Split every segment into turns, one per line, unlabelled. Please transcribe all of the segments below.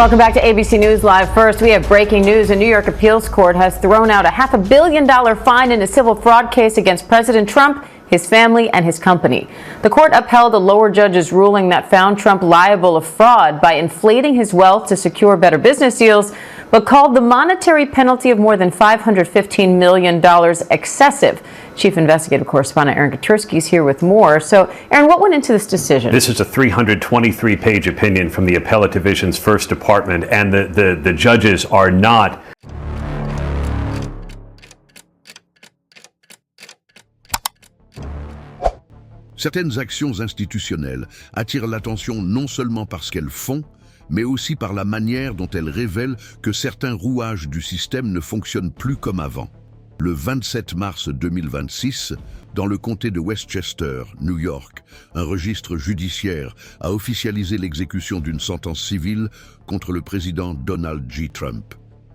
Welcome back to ABC News Live. First, we have breaking news. A New York appeals court has thrown out a $500 million fine in a civil fraud case against President Trump, his family, and his company. The court upheld a lower judge's ruling that found Trump liable of fraud by inflating his wealth to secure better business deals, but called the monetary penalty of more than $515 million excessive. Chief Investigative Correspondent Aaron Katersky is here with more. So, Aaron, what went into this decision?
This is a 323-page opinion from the Appellate Division's First Department, and the judges are not.
Certaines actions institutionnelles attirent l'attention non seulement par ce qu'elles font, mais aussi par la manière dont elles révèlent que certains rouages du système ne fonctionnent plus comme avant. Le 27 mars 2026, dans le comté de Westchester, New York, un registre judiciaire a officialisé l'exécution d'une sentence civile contre le président Donald J. Trump.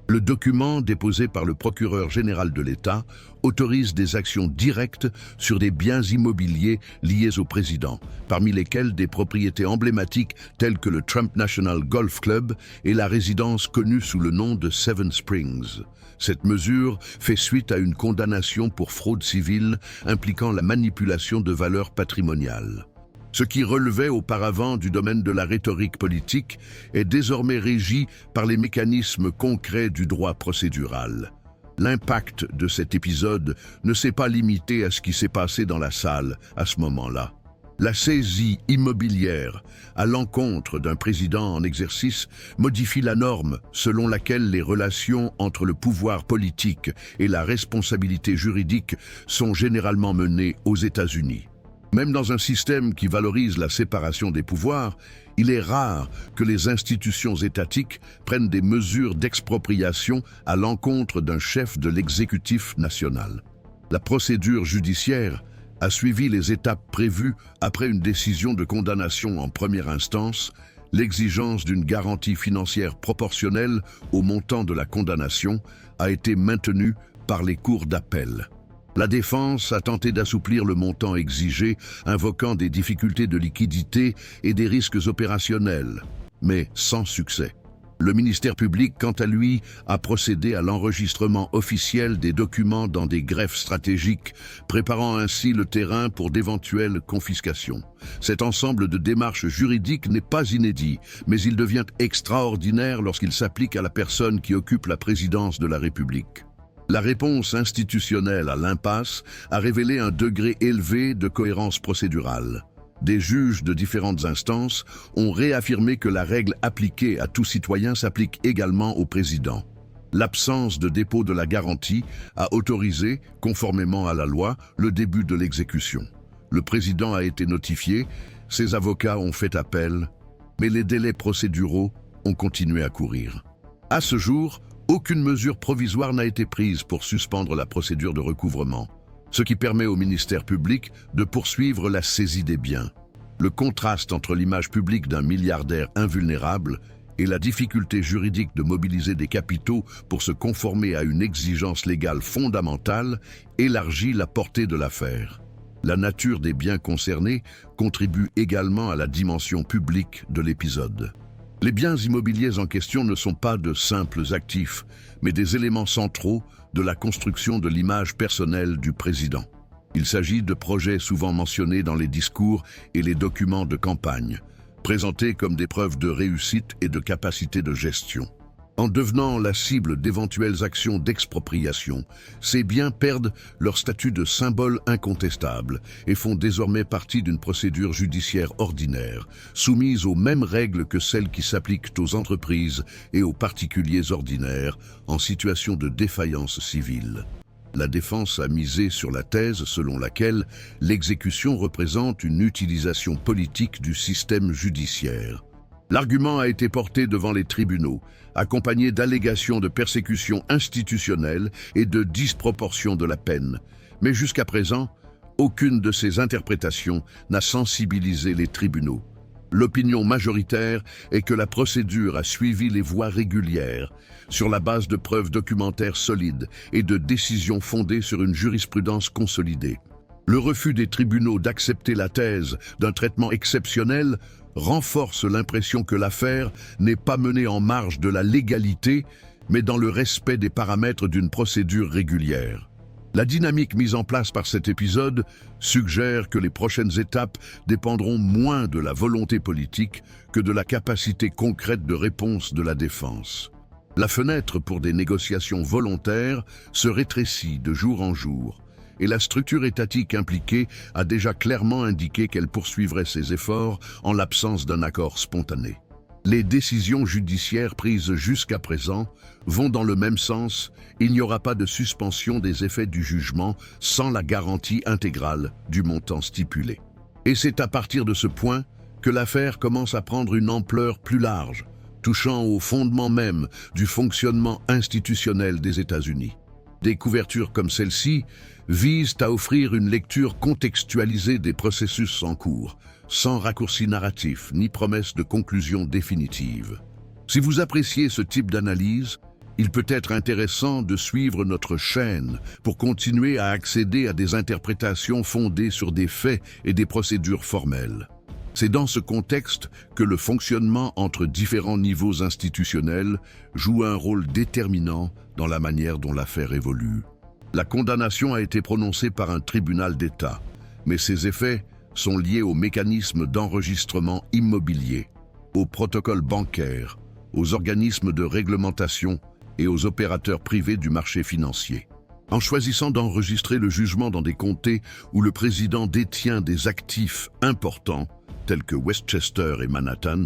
Le document déposé par le procureur général de l'État autorise des actions directes sur des biens immobiliers liés au président, parmi lesquels des propriétés emblématiques telles que le Trump National Golf Club et la résidence connue sous le nom de Seven Springs. Cette mesure fait suite à une condamnation pour fraude civile impliquant la manipulation de valeurs patrimoniales. Ce qui relevait auparavant du domaine de la rhétorique politique est désormais régi par les mécanismes concrets du droit procédural. L'impact de cet épisode ne s'est pas limité à ce qui s'est passé dans la salle à ce moment-là. La saisie immobilière à l'encontre d'un président en exercice modifie la norme selon laquelle les relations entre le pouvoir politique et la responsabilité juridique sont généralement menées aux États-Unis. Même dans un système qui valorise la séparation des pouvoirs, il est rare que les institutions étatiques prennent des mesures d'expropriation à l'encontre d'un chef de l'exécutif national. La procédure judiciaire a suivi les étapes prévues après une décision de condamnation en première instance, l'exigence d'une garantie financière proportionnelle au montant de la condamnation a été maintenue par les cours d'appel. La défense a tenté d'assouplir le montant exigé, invoquant des difficultés de liquidité et des risques opérationnels, mais sans succès. Le ministère public, quant à lui, a procédé à l'enregistrement officiel des documents dans des greffes stratégiques, préparant ainsi le terrain pour d'éventuelles confiscations. Cet ensemble de démarches juridiques n'est pas inédit, mais il devient extraordinaire lorsqu'il s'applique à la personne qui occupe la présidence de la République. La réponse institutionnelle à l'impasse a révélé un degré élevé de cohérence procédurale. Des juges de différentes instances ont réaffirmé que la règle appliquée à tout citoyen s'applique également au président. L'absence de dépôt de la garantie a autorisé, conformément à la loi, le début de l'exécution. Le président a été notifié, ses avocats ont fait appel, mais les délais procéduraux ont continué à courir. À ce jour, aucune mesure provisoire n'a été prise pour suspendre la procédure de recouvrement, ce qui permet au ministère public de poursuivre la saisie des biens. Le contraste entre l'image publique d'un milliardaire invulnérable et la difficulté juridique de mobiliser des capitaux pour se conformer à une exigence légale fondamentale élargit la portée de l'affaire. La nature des biens concernés contribue également à la dimension publique de l'épisode. Les biens immobiliers en question ne sont pas de simples actifs, mais des éléments centraux de la construction de l'image personnelle du président. Il s'agit de projets souvent mentionnés dans les discours et les documents de campagne, présentés comme des preuves de réussite et de capacité de gestion. En devenant la cible d'éventuelles actions d'expropriation, ces biens perdent leur statut de symbole incontestable et font désormais partie d'une procédure judiciaire ordinaire, soumise aux mêmes règles que celles qui s'appliquent aux entreprises et aux particuliers ordinaires en situation de défaillance civile. La défense a misé sur la thèse selon laquelle l'exécution représente une utilisation politique du système judiciaire. L'argument a été porté devant les tribunaux, accompagné d'allégations de persécution institutionnelle et de disproportion de la peine. Mais jusqu'à présent, aucune de ces interprétations n'a sensibilisé les tribunaux. L'opinion majoritaire est que la procédure a suivi les voies régulières, sur la base de preuves documentaires solides et de décisions fondées sur une jurisprudence consolidée. Le refus des tribunaux d'accepter la thèse d'un traitement exceptionnel renforce l'impression que l'affaire n'est pas menée en marge de la légalité, mais dans le respect des paramètres d'une procédure régulière. La dynamique mise en place par cet épisode suggère que les prochaines étapes dépendront moins de la volonté politique que de la capacité concrète de réponse de la défense. La fenêtre pour des négociations volontaires se rétrécit de jour en jour, et la structure étatique impliquée a déjà clairement indiqué qu'elle poursuivrait ses efforts en l'absence d'un accord spontané. Les décisions judiciaires prises jusqu'à présent vont dans le même sens. Il n'y aura pas de suspension des effets du jugement sans la garantie intégrale du montant stipulé. Et c'est à partir de ce point que l'affaire commence à prendre une ampleur plus large, touchant au fondement même du fonctionnement institutionnel des États-Unis. Des couvertures comme celle-ci visent à offrir une lecture contextualisée des processus en cours, sans raccourci narratif ni promesse de conclusion définitive. Si vous appréciez ce type d'analyse, il peut être intéressant de suivre notre chaîne pour continuer à accéder à des interprétations fondées sur des faits et des procédures formelles. C'est dans ce contexte que le fonctionnement entre différents niveaux institutionnels joue un rôle déterminant dans la manière dont l'affaire évolue. La condamnation a été prononcée par un tribunal d'État, mais ses effets sont liés aux mécanismes d'enregistrement immobilier, aux protocoles bancaires, aux organismes de réglementation et aux opérateurs privés du marché financier. En choisissant d'enregistrer le jugement dans des comtés où le président détient des actifs importants, tels que Westchester et Manhattan,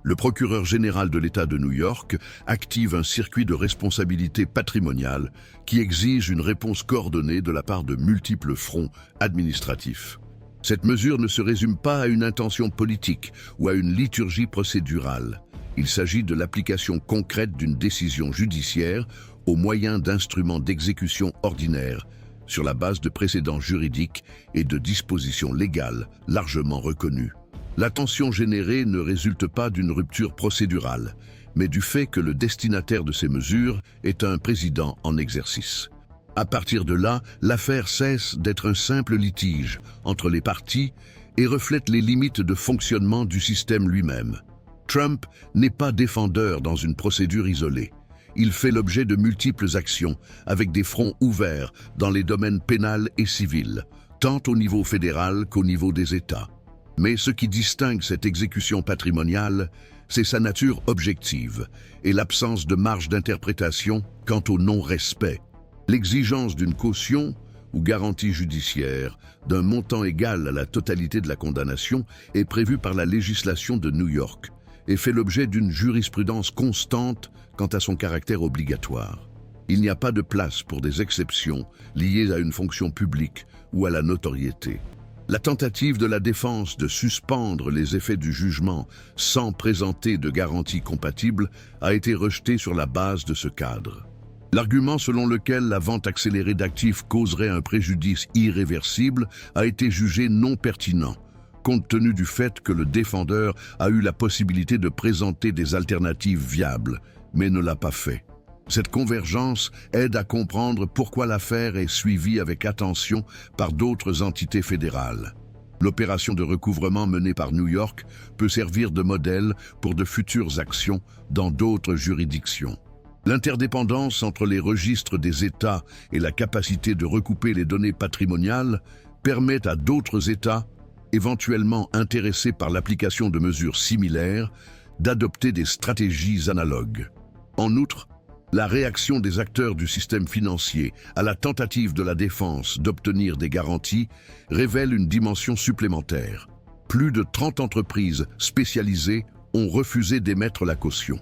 le procureur général de l'État de New York active un circuit de responsabilité patrimoniale qui exige une réponse coordonnée de la part de multiples fronts administratifs. Cette mesure ne se résume pas à une intention politique ou à une liturgie procédurale. Il s'agit de l'application concrète d'une décision judiciaire au moyen d'instruments d'exécution ordinaires, sur la base de précédents juridiques et de dispositions légales largement reconnues. La tension générée ne résulte pas d'une rupture procédurale, mais du fait que le destinataire de ces mesures est un président en exercice. À partir de là, l'affaire cesse d'être un simple litige entre les parties et reflète les limites de fonctionnement du système lui-même. Trump n'est pas défendeur dans une procédure isolée. Il fait l'objet de multiples actions, avec des fronts ouverts dans les domaines pénal et civil, tant au niveau fédéral qu'au niveau des États. Mais ce qui distingue cette exécution patrimoniale, c'est sa nature objective et l'absence de marge d'interprétation quant au non-respect. L'exigence d'une caution ou garantie judiciaire d'un montant égal à la totalité de la condamnation est prévue par la législation de New York et fait l'objet d'une jurisprudence constante quant à son caractère obligatoire. Il n'y a pas de place pour des exceptions liées à une fonction publique ou à la notoriété. La tentative de la défense de suspendre les effets du jugement sans présenter de garantie compatible a été rejetée sur la base de ce cadre. L'argument selon lequel la vente accélérée d'actifs causerait un préjudice irréversible a été jugé non pertinent, compte tenu du fait que le défendeur a eu la possibilité de présenter des alternatives viables, mais ne l'a pas fait. Cette convergence aide à comprendre pourquoi l'affaire est suivie avec attention par d'autres entités fédérales. L'opération de recouvrement menée par New York peut servir de modèle pour de futures actions dans d'autres juridictions. L'interdépendance entre les registres des États et la capacité de recouper les données patrimoniales permet à d'autres États, éventuellement intéressés par l'application de mesures similaires, d'adopter des stratégies analogues. En outre, la réaction des acteurs du système financier à la tentative de la défense d'obtenir des garanties révèle une dimension supplémentaire. Plus de 30 entreprises spécialisées ont refusé d'émettre la caution.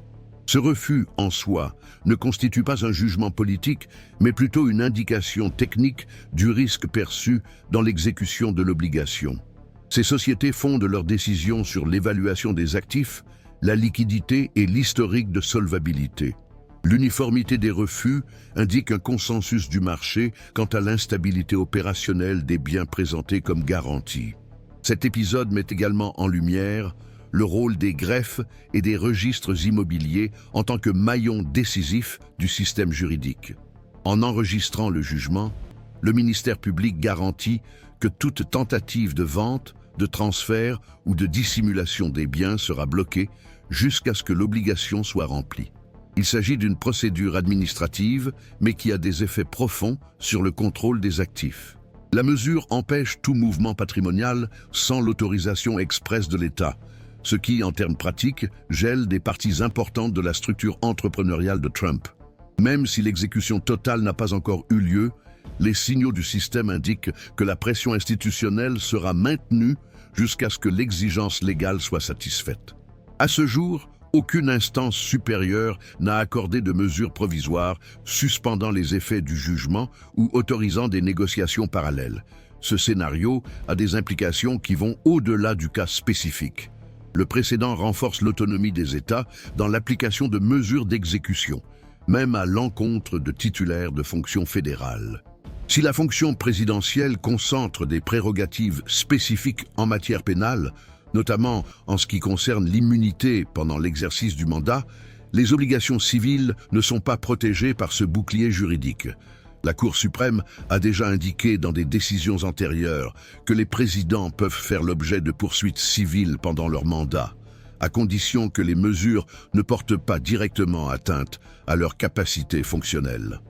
Ce refus, en soi, ne constitue pas un jugement politique, mais plutôt une indication technique du risque perçu dans l'exécution de l'obligation. Ces sociétés fondent leurs décisions sur l'évaluation des actifs, la liquidité et l'historique de solvabilité. L'uniformité des refus indique un consensus du marché quant à l'instabilité opérationnelle des biens présentés comme garantis. Cet épisode met également en lumière le rôle des greffes et des registres immobiliers en tant que maillons décisifs du système juridique. En enregistrant le jugement, le ministère public garantit que toute tentative de vente, de transfert ou de dissimulation des biens sera bloquée jusqu'à ce que l'obligation soit remplie. Il s'agit d'une procédure administrative, mais qui a des effets profonds sur le contrôle des actifs. La mesure empêche tout mouvement patrimonial sans l'autorisation expresse de l'État, ce qui, en termes pratiques, gèle des parties importantes de la structure entrepreneuriale de Trump. Même si l'exécution totale n'a pas encore eu lieu, les signaux du système indiquent que la pression institutionnelle sera maintenue jusqu'à ce que l'exigence légale soit satisfaite. À ce jour, aucune instance supérieure n'a accordé de mesures provisoires suspendant les effets du jugement ou autorisant des négociations parallèles. Ce scénario a des implications qui vont au-delà du cas spécifique. Le précédent renforce l'autonomie des États dans l'application de mesures d'exécution, même à l'encontre de titulaires de fonctions fédérales. Si la fonction présidentielle concentre des prérogatives spécifiques en matière pénale, notamment en ce qui concerne l'immunité pendant l'exercice du mandat, les obligations civiles ne sont pas protégées par ce bouclier juridique. La Cour suprême a déjà indiqué dans des décisions antérieures que les présidents peuvent faire l'objet de poursuites civiles pendant leur mandat, à condition que les mesures ne portent pas directement atteinte à leur capacité fonctionnelle.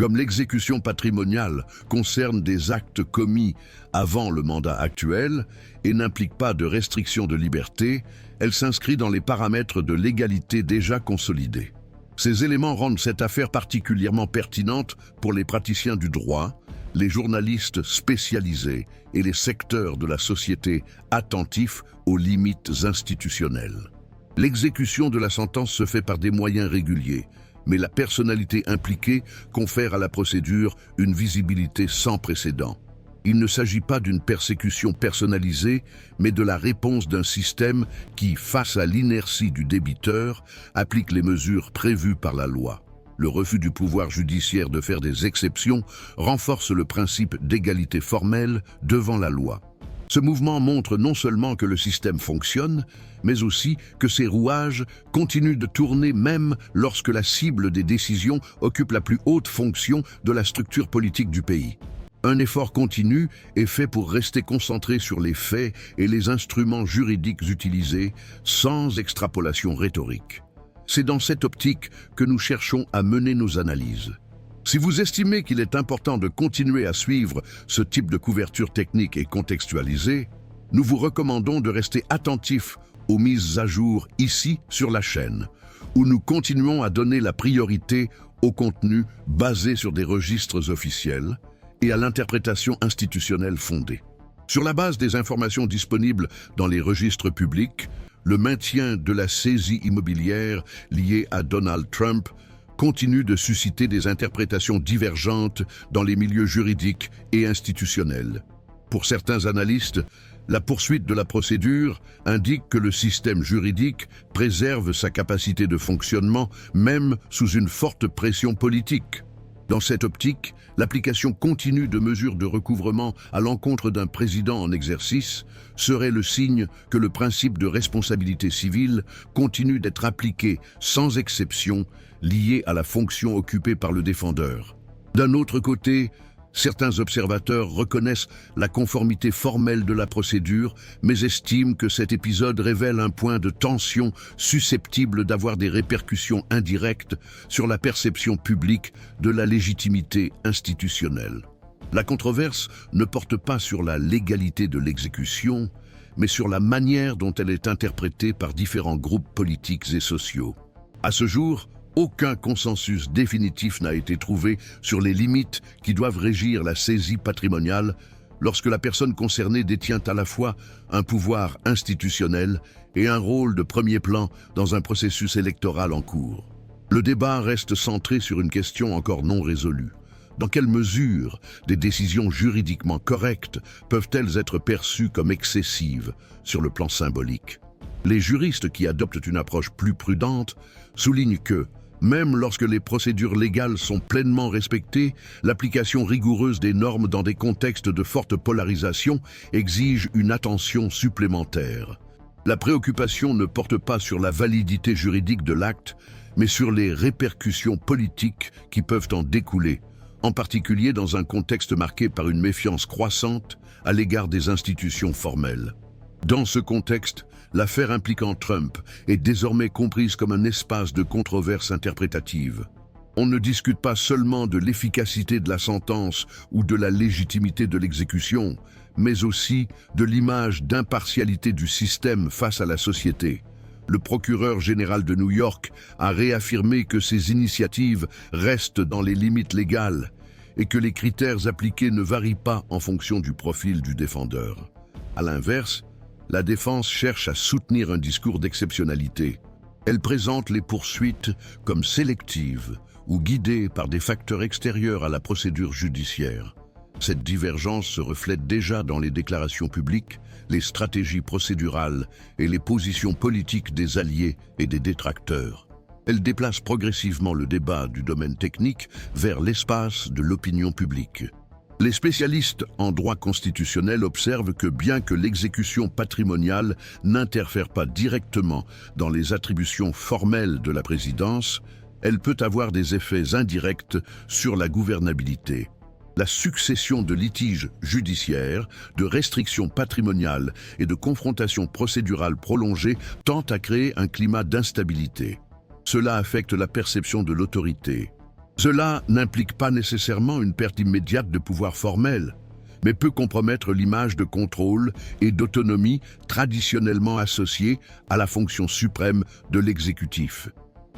Comme l'exécution patrimoniale concerne des actes commis avant le mandat actuel et n'implique pas de restriction de liberté, elle s'inscrit dans les paramètres de légalité déjà consolidés. Ces éléments rendent cette affaire particulièrement pertinente pour les praticiens du droit, les journalistes spécialisés et les secteurs de la société attentifs aux limites institutionnelles. L'exécution de la sentence se fait par des moyens réguliers, mais la personnalité impliquée confère à la procédure une visibilité sans précédent. Il ne s'agit pas d'une persécution personnalisée, mais de la réponse d'un système qui, face à l'inertie du débiteur, applique les mesures prévues par la loi. Le refus du pouvoir judiciaire de faire des exceptions renforce le principe d'égalité formelle devant la loi. Ce mouvement montre non seulement que le système fonctionne, mais aussi que ses rouages continuent de tourner même lorsque la cible des décisions occupe la plus haute fonction de la structure politique du pays. Un effort continu est fait pour rester concentré sur les faits et les instruments juridiques utilisés, sans extrapolation rhétorique. C'est dans cette optique que nous cherchons à mener nos analyses. Si vous estimez qu'il est important de continuer à suivre ce type de couverture technique et contextualisée, nous vous recommandons de rester attentifs aux mises à jour ici sur la chaîne, où nous continuons à donner la priorité au contenu basé sur des registres officiels et à l'interprétation institutionnelle fondée. Sur la base des informations disponibles dans les registres publics, le maintien de la saisie immobilière liée à Donald Trump continue de susciter des interprétations divergentes dans les milieux juridiques et institutionnels. Pour certains analystes, la poursuite de la procédure indique que le système juridique préserve sa capacité de fonctionnement même sous une forte pression politique. Dans cette optique, l'application continue de mesures de recouvrement à l'encontre d'un président en exercice serait le signe que le principe de responsabilité civile continue d'être appliqué sans exception lié à la fonction occupée par le défendeur. D'un autre côté, certains observateurs reconnaissent la conformité formelle de la procédure, mais estiment que cet épisode révèle un point de tension susceptible d'avoir des répercussions indirectes sur la perception publique de la légitimité institutionnelle. La controverse ne porte pas sur la légalité de l'exécution, mais sur la manière dont elle est interprétée par différents groupes politiques et sociaux. À ce jour, aucun consensus définitif n'a été trouvé sur les limites qui doivent régir la saisie patrimoniale lorsque la personne concernée détient à la fois un pouvoir institutionnel et un rôle de premier plan dans un processus électoral en cours. Le débat reste centré sur une question encore non résolue. Dans quelle mesure des décisions juridiquement correctes peuvent-elles être perçues comme excessives sur le plan symbolique ? Les juristes qui adoptent une approche plus prudente soulignent que, même lorsque les procédures légales sont pleinement respectées, l'application rigoureuse des normes dans des contextes de forte polarisation exige une attention supplémentaire. La préoccupation ne porte pas sur la validité juridique de l'acte, mais sur les répercussions politiques qui peuvent en découler, en particulier dans un contexte marqué par une méfiance croissante à l'égard des institutions formelles. Dans ce contexte, l'affaire impliquant Trump est désormais comprise comme un espace de controverse interprétative. On ne discute pas seulement de l'efficacité de la sentence ou de la légitimité de l'exécution, mais aussi de l'image d'impartialité du système face à la société. Le procureur général de New York a réaffirmé que ces initiatives restent dans les limites légales et que les critères appliqués ne varient pas en fonction du profil du défendeur. À l'inverse, la défense cherche à soutenir un discours d'exceptionnalité. Elle présente les poursuites comme sélectives ou guidées par des facteurs extérieurs à la procédure judiciaire. Cette divergence se reflète déjà dans les déclarations publiques, les stratégies procédurales et les positions politiques des alliés et des détracteurs. Elle déplace progressivement le débat du domaine technique vers l'espace de l'opinion publique. Les spécialistes en droit constitutionnel observent que bien que l'exécution patrimoniale n'interfère pas directement dans les attributions formelles de la présidence, elle peut avoir des effets indirects sur la gouvernabilité. La succession de litiges judiciaires, de restrictions patrimoniales et de confrontations procédurales prolongées tend à créer un climat d'instabilité. Cela affecte la perception de l'autorité. Cela n'implique pas nécessairement une perte immédiate de pouvoir formel, mais peut compromettre l'image de contrôle et d'autonomie traditionnellement associée à la fonction suprême de l'exécutif.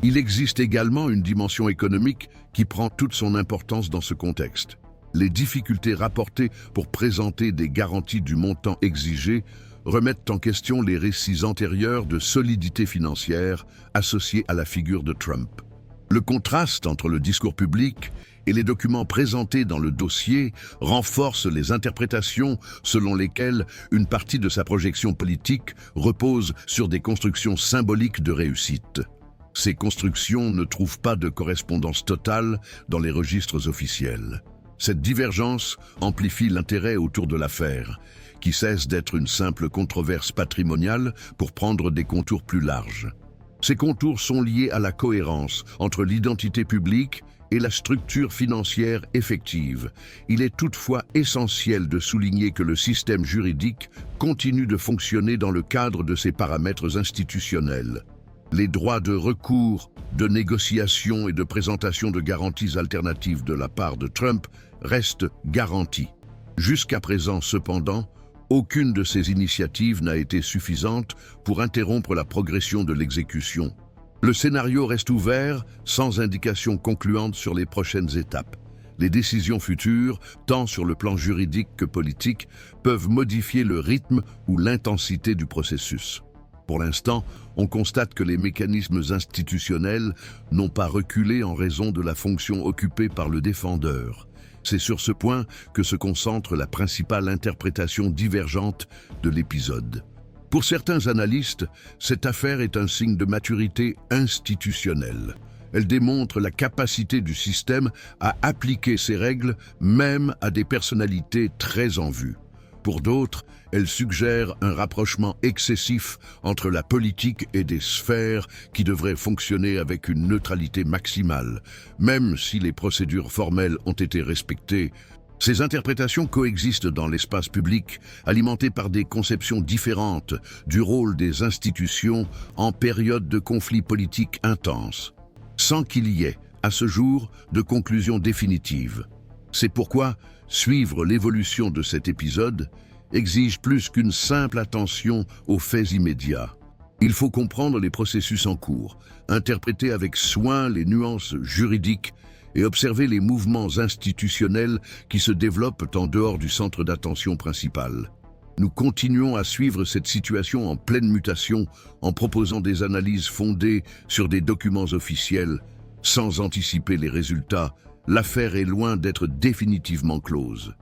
Il existe également une dimension économique qui prend toute son importance dans ce contexte. Les difficultés rapportées pour présenter des garanties du montant exigé remettent en question les récits antérieurs de solidité financière associés à la figure de Trump. Le contraste entre le discours public et les documents présentés dans le dossier renforce les interprétations selon lesquelles une partie de sa projection politique repose sur des constructions symboliques de réussite. Ces constructions ne trouvent pas de correspondance totale dans les registres officiels. Cette divergence amplifie l'intérêt autour de l'affaire, qui cesse d'être une simple controverse patrimoniale pour prendre des contours plus larges. Ces contours sont liés à la cohérence entre l'identité publique et la structure financière effective. Il est toutefois essentiel de souligner que le système juridique continue de fonctionner dans le cadre de ses paramètres institutionnels. Les droits de recours, de négociation et de présentation de garanties alternatives de la part de Trump restent garantis. Jusqu'à présent, cependant, aucune de ces initiatives n'a été suffisante pour interrompre la progression de l'exécution. Le scénario reste ouvert, sans indication concluante sur les prochaines étapes. Les décisions futures, tant sur le plan juridique que politique, peuvent modifier le rythme ou l'intensité du processus. Pour l'instant, on constate que les mécanismes institutionnels n'ont pas reculé en raison de la fonction occupée par le défendeur. C'est sur ce point que se concentre la principale interprétation divergente de l'épisode. Pour certains analystes, cette affaire est un signe de maturité institutionnelle. Elle démontre la capacité du système à appliquer ses règles même à des personnalités très en vue. Pour d'autres, elle suggère un rapprochement excessif entre la politique et des sphères qui devraient fonctionner avec une neutralité maximale. Même si les procédures formelles ont été respectées, ces interprétations coexistent dans l'espace public, alimentées par des conceptions différentes du rôle des institutions en période de conflits politiques intenses, sans qu'il y ait, à ce jour, de conclusion définitive. C'est pourquoi suivre l'évolution de cet épisode exige plus qu'une simple attention aux faits immédiats. Il faut comprendre les processus en cours, interpréter avec soin les nuances juridiques et observer les mouvements institutionnels qui se développent en dehors du centre d'attention principal. Nous continuons à suivre cette situation en pleine mutation en proposant des analyses fondées sur des documents officiels. Sans anticiper les résultats, l'affaire est loin d'être définitivement close.